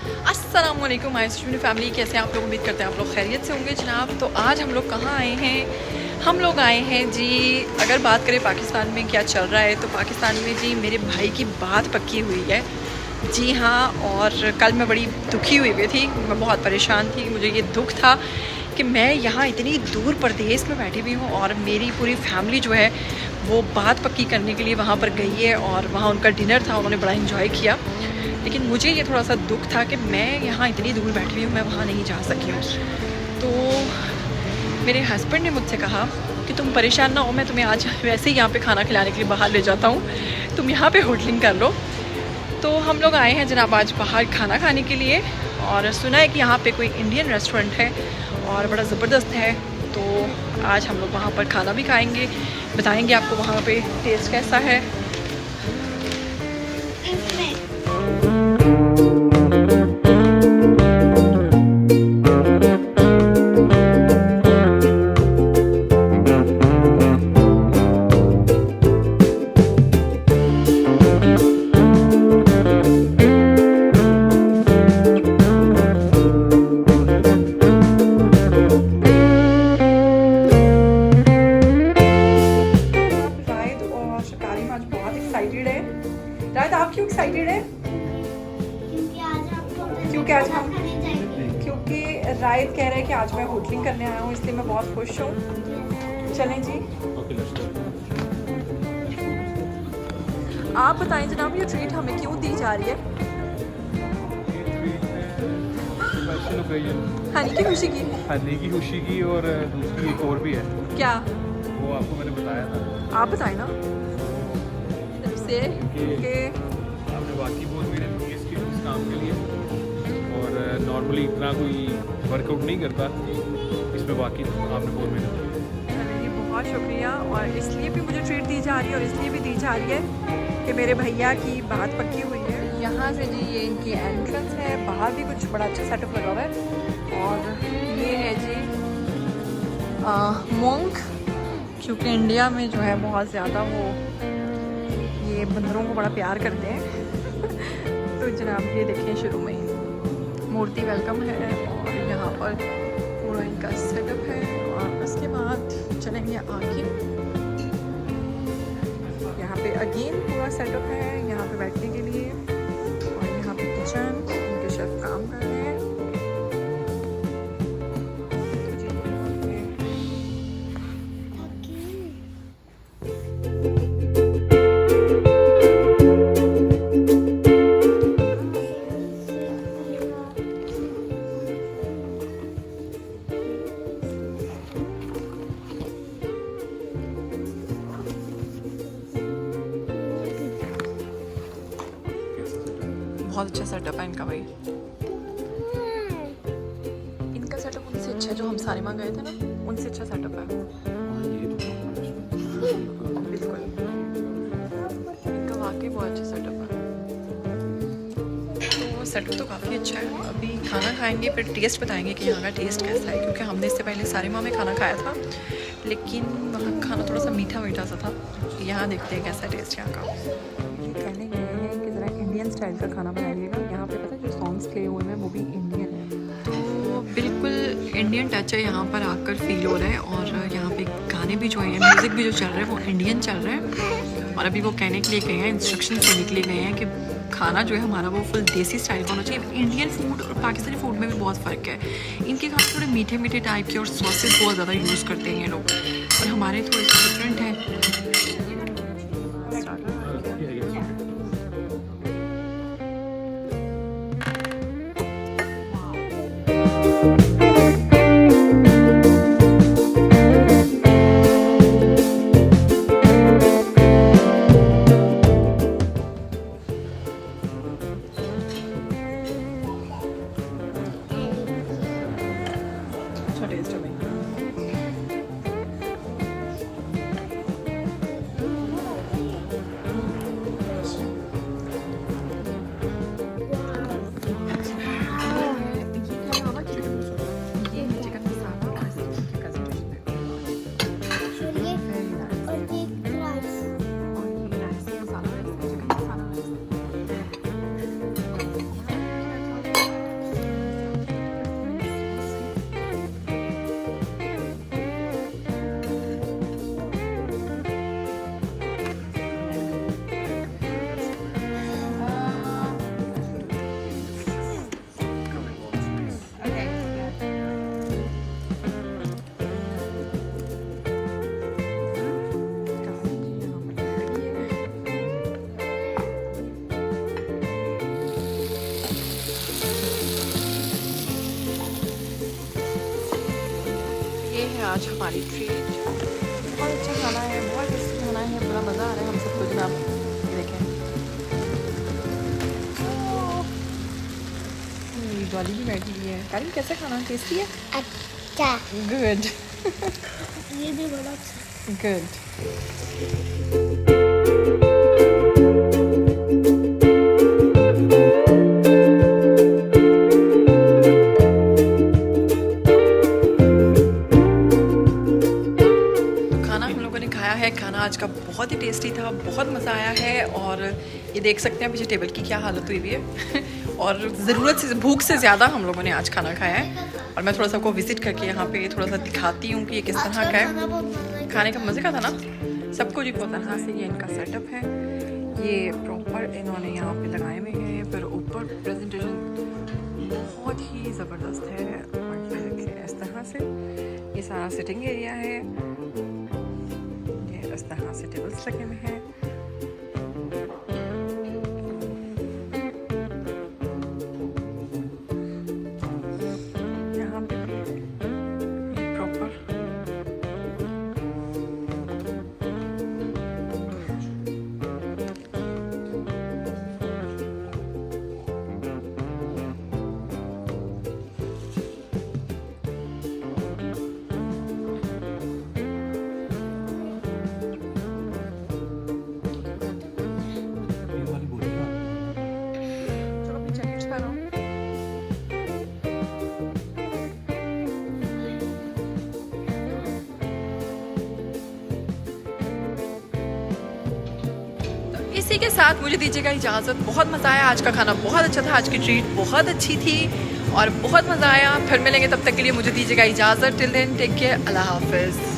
अस्सलाम वालेकुम my student family, कैसे हैं आप लोग? उम्मीद करते हैं आप लोग खैरियत से होंगे जनाब। तो आज हम लोग कहाँ आए हैं? हम लोग आए हैं जी, अगर बात करें पाकिस्तान में क्या चल रहा है तो पाकिस्तान में जी मेरे भाई की बात पक्की हुई है। जी हाँ, और कल मैं बड़ी दुखी हुई थी, मैं बहुत परेशान थी। मुझे ये दुख था कि मैं यहाँ इतनी दूर प्रदेश में बैठी हुई हूँ और मेरी पूरी फैमिली जो है वो बात पक्की करने के लिए वहाँ पर गई है और वहाँ उनका डिनर था, उन्होंने बड़ा इन्जॉय किया। लेकिन मुझे ये थोड़ा सा दुख था कि मैं यहाँ इतनी दूर बैठी हुई हूँ, मैं वहाँ नहीं जा सकी हूँ। तो मेरे हस्बैंड ने मुझसे कहा कि तुम परेशान ना हो, मैं तुम्हें आज वैसे ही यहाँ पे खाना खिलाने के लिए बाहर ले जाता हूँ, तुम यहाँ पे होटलिंग कर लो। तो हम लोग आए हैं जनाब आज बाहर खाना खाने के लिए, और सुना है कि यहाँ पे कोई इंडियन रेस्टोरेंट है और बड़ा ज़बरदस्त है। तो आज हम लोग वहाँ पर खाना भी खाएँगे, बताएँगे आपको वहाँ पर टेस्ट कैसा है। रायत, आप क्यों एक्साइटेड है? क्योंकि रायत कह रहे हैं कि आज मैं होटलिंग करने आया हूँ, इसलिए मैं बहुत खुश हूँ। चलें जी। आप बताएं जनाब, ये ट्रीट हमें क्यों दी जा रही है? हनी की खुशी की? हनी की खुशी की, और दूसरी एक और भी है। क्या? वो आपको मैंने बताया था। आप बताएं ना से कि आपने वाकई बहुत मेहनत की इसके इस काम के लिए, और नॉर्मली इतना कोई वर्कआउट नहीं करता, इसमें वाकई आपने बहुत मेहनत की। जी बहुत शुक्रिया। और इसलिए भी मुझे ट्रीट दी जा रही है और इसलिए भी दी जा रही है कि मेरे भैया की बात पक्की हुई है। यहाँ से जी ये इनकी एंट्रेंस है, बाहर भी कुछ बड़ा अच्छा सेटअप लगा हुआ है। और ये है जी मोंक, क्योंकि इंडिया में जो है बहुत ज़्यादा वो ये बंदरों को बड़ा प्यार करते हैं। तो जनाब ये देखें, शुरू में ही मूर्ति वेलकम है और यहाँ पर पूरा इनका सेटअप है। और उसके बाद चलेंगे आगे, यहाँ पे अगेन पूरा सेटअप है यहाँ पे बैठने के लिए। और यहाँ पे किचन, उनके शेफ काम कर रहे हैं। बहुत अच्छा सेटअप है इनका भाई। इनका सेटअप उनसे अच्छा है, जो हम सारे माँ गए थे ना, उनसे अच्छा सेटअप है बिल्कुल। इनका वाकई बहुत अच्छा सेटअप है। तो सेटअप तो काफ़ी अच्छा है। अभी खाना खाएंगे, फिर टेस्ट बताएंगे कि यहाँ का टेस्ट कैसा है, क्योंकि हमने इससे पहले सारे माँ में खाना खाया था, लेकिन वहाँ खाना थोड़ा सा मीठा मीठा सा था। यहाँ देखते हैं कैसा टेस्ट यहाँ का। कहने गए हैं कि ज़रा इंडियन स्टाइल का खाना बनाइएगा। यहाँ पे पता है जो सॉन्ग्स प्ले हुए हैं वो भी इंडियन है, तो बिल्कुल इंडियन टच है यहाँ पर आकर फील हो रहा है। और यहाँ पे गाने भी जो हैं, म्यूज़िक भी जो चल रहा है वो इंडियन चल रहा है। और अभी वो कहने के लिए गए हैं, इंस्ट्रक्शन देने के लिए गए हैं कि खाना जो है हमारा वो फुल देसी स्टाइल का होना चाहिए। इंडियन फूड और पाकिस्तानी फूड में भी बहुत फ़र्क है। इनके खाने थोड़े मीठे मीठे टाइप के और सॉसेस बहुत ज़्यादा यूज़ करते हैं ये लोग, और हमारे थोड़े से डिफरेंट हैं। अच्छा टेस्ट है भाई। आज हमारी ट्रीट। बहुत अच्छा खाना है, बहुत टेस्टी खाना है, बड़ा मज़ा आ रहा है हम सबको जनाब। ये देखें, मेरी डॉली भी बैठी हुई है। कारिम कैसे खाना, टेस्टी है? अच्छा, गुड ये भी बड़ा अच्छा। गुड। खाना आज का बहुत ही टेस्टी था, बहुत मज़ा आया है। और ये देख सकते हैं पीछे टेबल की क्या हालत हुई हुई है और ज़रूरत से, भूख से ज़्यादा हम लोगों ने आज खाना खाया है। और मैं थोड़ा सा आपको विज़िट करके यहाँ पे थोड़ा सा दिखाती हूँ कि ये किस तरह का है। खाने का मज़े का था ना, सब कुछ बहुत तरह से। ये इनका सेटअप है, ये प्रॉपर इन्होंने यहाँ पे लगाए हुए हैं। फिर ऊपर प्रेजेंटेशन बहुत ही ज़बरदस्त है। और ये देखिए इस तरह से ये सारा सिटिंग एरिया है, इस तरह से टेबल्स लगे हुए हैं। यहाँ पे प्रॉपर इसी के साथ मुझे दीजिएगा इजाज़त। बहुत मज़ा आया, आज का खाना बहुत अच्छा था, आज की ट्रीट बहुत अच्छी थी और बहुत मज़ा आया। फिर मिलेंगे, तब तक के लिए मुझे दीजिएगा इजाज़त। टिल देन टेक केयर, अल्लाह हाफिज़।